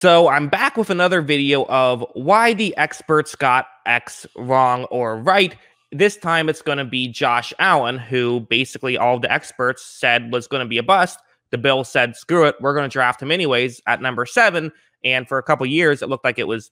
So I'm back with another video of why the experts got X wrong or right. This time it's going to be Josh Allen, who basically all of the experts said was going to be a bust. The Bills said, screw it, we're going to draft him anyways at number 7. And for a couple years, it looked like it was,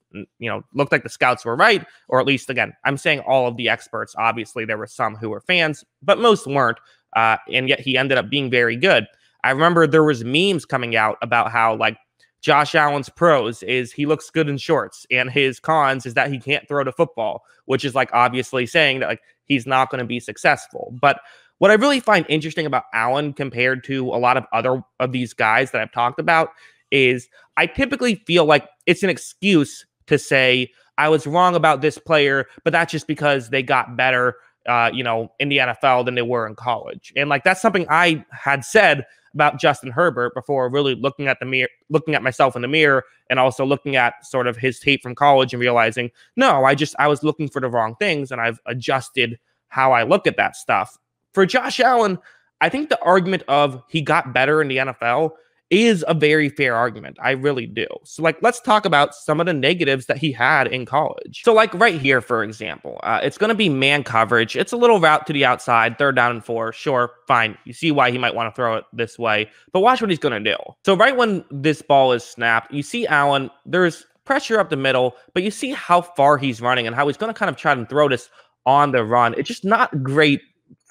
looked like the scouts were right. Or at least, again, I'm saying all of the experts. Obviously, there were some who were fans, but most weren't. And yet he ended up being very good. I remember there was memes coming out about how, like, Josh Allen's pros is he looks good in shorts, and his cons is that he can't throw the football, which is like obviously saying that like he's not going to be successful. But what I really find interesting about Allen compared to a lot of other of these guys that I've talked about is I typically feel like it's an excuse to say I was wrong about this player, but that's just because they got better, in the NFL than they were in college. And like that's something I had said about Justin Herbert before really looking at myself in the mirror and also looking at sort of his tape from college and realizing, no, I was looking for the wrong things and I've adjusted how I look at that stuff. For Josh Allen, I think the argument of he got better in the NFL is a very fair argument. I really do. So like, let's talk about some of the negatives that he had in college. So like right here, for example, it's going to be man coverage. It's a little route to the outside, 3rd down and 4. Sure, fine. You see why he might want to throw it this way, but watch what he's going to do. So right when this ball is snapped, you see Allen, there's pressure up the middle, but you see how far he's running and how he's going to kind of try to throw this on the run. It's just not great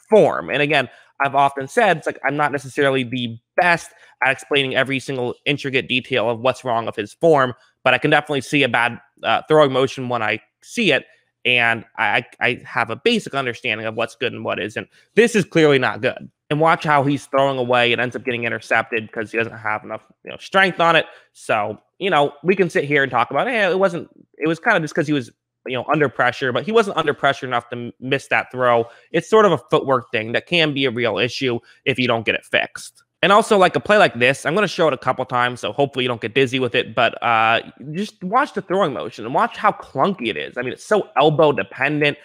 form. And again, I've often said, it's like I'm not necessarily the best at explaining every single intricate detail of what's wrong with his form, but I can definitely see a bad throwing motion when I see it, and I have a basic understanding of what's good and what isn't. This is clearly not good. And watch how he's throwing away and ends up getting intercepted because he doesn't have enough strength on it. So, we can sit here and talk about, it was kind of just because he was under pressure, but he wasn't under pressure enough to miss that throw. It's sort of a footwork thing that can be a real issue if you don't get it fixed. And also, like a play like this, I'm going to show it a couple times, so hopefully you don't get dizzy with it, but just watch the throwing motion and watch how clunky it is. I mean, it's so elbow dependent.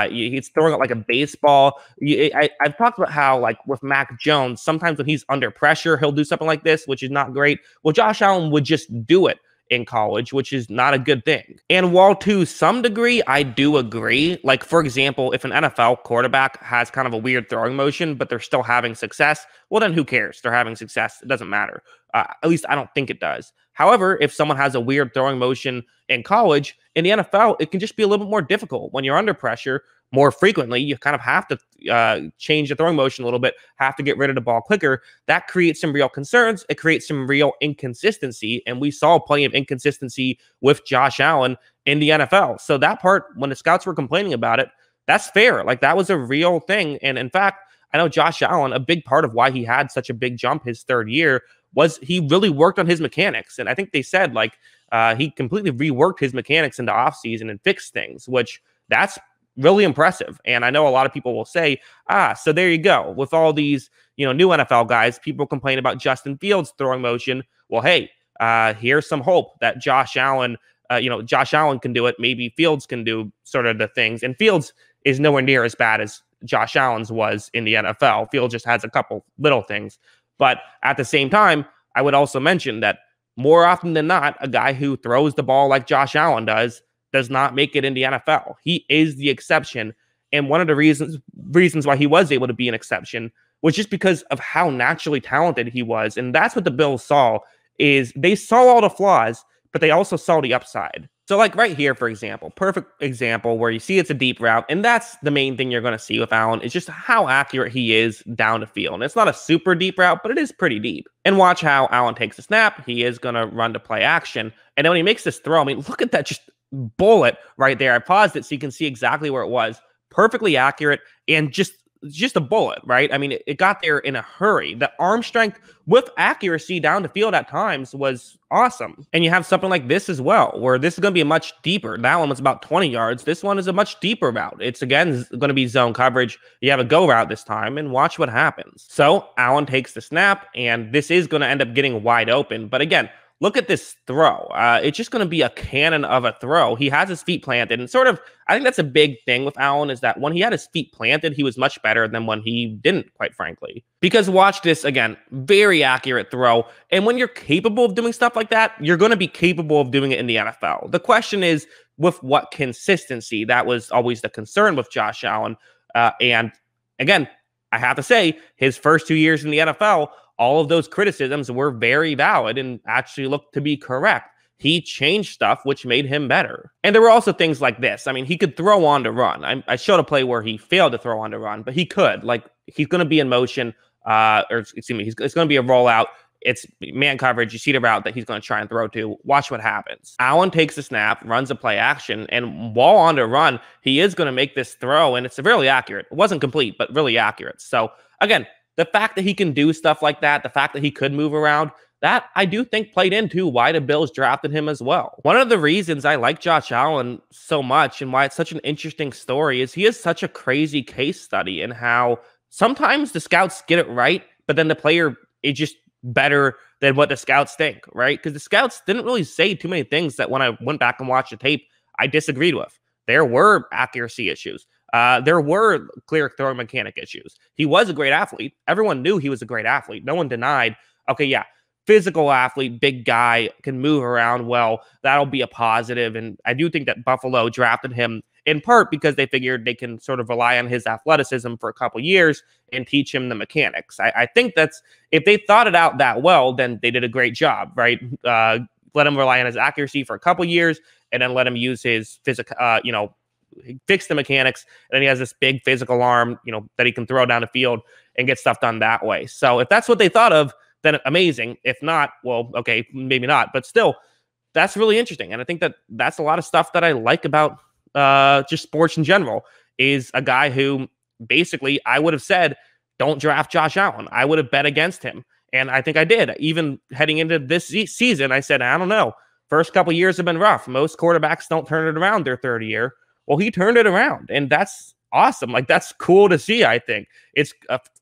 He's throwing it like a baseball. I've talked about how, like, with Mac Jones, sometimes when he's under pressure, he'll do something like this, which is not great. Well, Josh Allen would just do it in college, which is not a good thing. And while to some degree, I do agree, like, for example, if an NFL quarterback has kind of a weird throwing motion, but they're still having success, well, then who cares? They're having success. It doesn't matter. At least I don't think it does. However, if someone has a weird throwing motion in college, in the NFL, it can just be a little bit more difficult. When you're under pressure more frequently, you kind of have to change the throwing motion a little bit, have to get rid of the ball quicker. That creates some real concerns. It creates some real inconsistency. And we saw plenty of inconsistency with Josh Allen in the NFL. So that part, when the scouts were complaining about it, that's fair. Like, that was a real thing. And in fact, I know Josh Allen, a big part of why he had such a big jump his 3rd year was he really worked on his mechanics. And I think they said, like, he completely reworked his mechanics in the offseason and fixed things, which that's really impressive. And I know a lot of people will say, so there you go. With all these, new NFL guys, people complain about Justin Fields' throwing motion. Well, hey, here's some hope that Josh Allen can do it. Maybe Fields can do sort of the things. And Fields is nowhere near as bad as Josh Allen's was in the NFL. Fields just has a couple little things. But at the same time, I would also mention that more often than not, a guy who throws the ball like Josh Allen does not make it in the NFL. He is the exception. And one of the reasons why he was able to be an exception was just because of how naturally talented he was. And that's what the Bills saw, is they saw all the flaws, but they also saw the upside. So like right here, for example, perfect example where you see it's a deep route. And that's the main thing you're going to see with Allen, is just how accurate he is down the field. And it's not a super deep route, but it is pretty deep. And watch how Allen takes a snap. He is going to run to play action. And then when he makes this throw, I mean, look at that just bullet right there. I paused it so you can see exactly where it was. Perfectly accurate and just a bullet, right? I mean, it got there in a hurry. The arm strength with accuracy down the field at times was awesome. And you have something like this as well, where this is going to be a much deeper. That one was about 20 yards. This one is a much deeper route. It's, again, going to be zone coverage. You have a go route this time, and watch what happens. So Allen takes the snap, and this is going to end up getting wide open. But again, look at this throw. It's just going to be a cannon of a throw. He has his feet planted, and sort of, I think that's a big thing with Allen is that when he had his feet planted, he was much better than when he didn't, quite frankly. Because watch this again, very accurate throw. And when you're capable of doing stuff like that, you're going to be capable of doing it in the NFL. The question is with what consistency. That was always the concern with Josh Allen. And again, I have to say, his first 2 years in the NFL, all of those criticisms were very valid and actually looked to be correct. He changed stuff, which made him better. And there were also things like this. I mean, he could throw on to run. I showed a play where he failed to throw on to run, but he could. Like, he's going to be in motion, or excuse me, it's going to be a rollout. It's man coverage. You see the route that he's going to try and throw to. Watch what happens. Allen takes the snap, runs a play action, and while on to run, he is going to make this throw, and it's really accurate. It wasn't complete, but really accurate. So, again, the fact that he can do stuff like that, the fact that he could move around, that I do think played into why the Bills drafted him as well. One of the reasons I like Josh Allen so much and why it's such an interesting story is he is such a crazy case study in how sometimes the scouts get it right, but then the player is just better than what the scouts think, right? Because the scouts didn't really say too many things that when I went back and watched the tape, I disagreed with. There were accuracy issues. There were clear throwing mechanic issues. He was a great athlete. Everyone knew he was a great athlete. No one denied, okay, yeah, physical athlete, big guy, can move around well. That'll be a positive. And I do think that Buffalo drafted him in part because they figured they can sort of rely on his athleticism for a couple years and teach him the mechanics. I think that's, if they thought it out that well, then they did a great job, right? Let him rely on his accuracy for a couple years and then let him use his physical, fix the mechanics. And then he has this big physical arm, that he can throw down the field and get stuff done that way. So if that's what they thought of, then amazing. If not, well, okay, maybe not. But still, that's really interesting. And I think that that's a lot of stuff that I like about just sports in general, is a guy who basically I would have said, don't draft Josh Allen. I would have bet against him. And I think I did. Even heading into this season, I said, I don't know. First couple years have been rough. Most quarterbacks don't turn it around their third year. Well, he turned it around, and that's awesome. Like, that's cool to see, I think. It's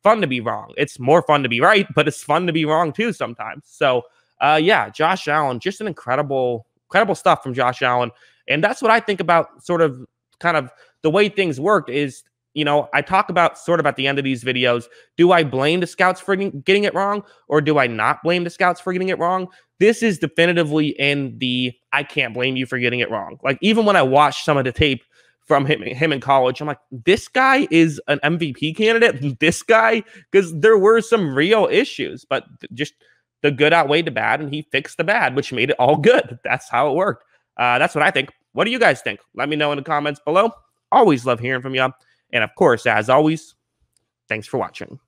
fun to be wrong. It's more fun to be right, but it's fun to be wrong too sometimes. So, yeah, Josh Allen, just an incredible stuff from Josh Allen. And that's what I think about sort of kind of the way things worked is, I talk about sort of at the end of these videos, do I blame the scouts for getting it wrong, or do I not blame the scouts for getting it wrong? This is definitively in the I can't blame you for getting it wrong. Like, even when I watched some of the tape from him in college, I'm like, this guy is an MVP candidate. This guy, because there were some real issues, but just the good outweighed the bad, and he fixed the bad, which made it all good. That's how it worked. That's what I think. What do you guys think? Let me know in the comments below. Always love hearing from you. And of course, as always, thanks for watching.